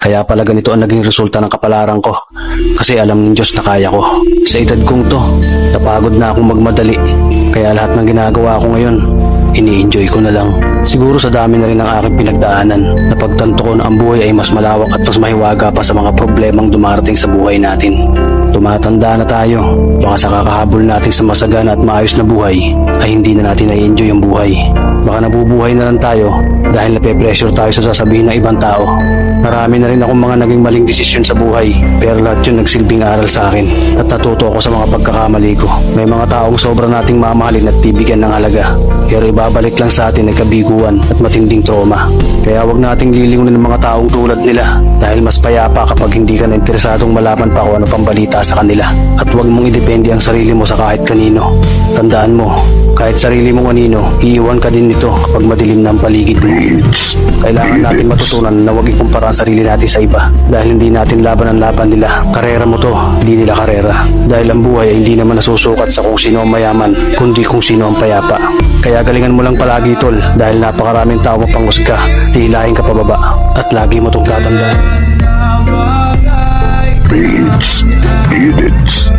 Kaya pala ganito ang naging resulta ng kapalaran ko. Kasi alam ng Diyos na kaya ko. Sa edad kong to, napagod na akong magmadali. Kaya lahat ng ginagawa ko ngayon, ini-enjoy ko na lang. Siguro sa dami na rin ng aking pinagdaanan, napagtanto ko na ang buhay ay mas malawak at mas mahiwaga pa sa mga problemang dumarating sa buhay natin. Tumatanda na tayo, baka sa kakahabol natin sa masagana at maayos na buhay, ay hindi na natin na-enjoy ang buhay. Baka nabubuhay na lang tayo dahil nape-pressure tayo sa sasabihin ng ibang tao. Marami na rin akong mga naging maling desisyon sa buhay, pero lahat yun nagsilbing aral sa akin at natuto ako sa mga pagkakamali ko. May mga taong sobra nating mamahalin at bibigyan ng halaga, pero ibabalik lang sa atin ay kabiguan at matinding trauma. Kaya wag nating lilingunin ng mga taong tulad nila dahil mas payapa kapag hindi ka na interesadong malaman pa kung ano pang balita sa kanila. At wag mong idepende ang sarili mo sa kahit kanino. Tandaan mo, kahit sarili mong anino, iiwan ka din nito kapag madilim na ang paligid mo. Kailangan natin matutunan na wag ikumpara ang sarili natin sa iba dahil hindi natin laban ang laban nila. Karera mo to, hindi nila karera. Dahil ang buhay ay hindi naman nasusukat sa kung sino ang mayaman, kundi kung sino ang payapa. Kaya galingan mo lang palagi tol dahil napakaraming tao mapanghusga, hihilahin ka pababa at lagi mo itong tatandaan. Beats, edits.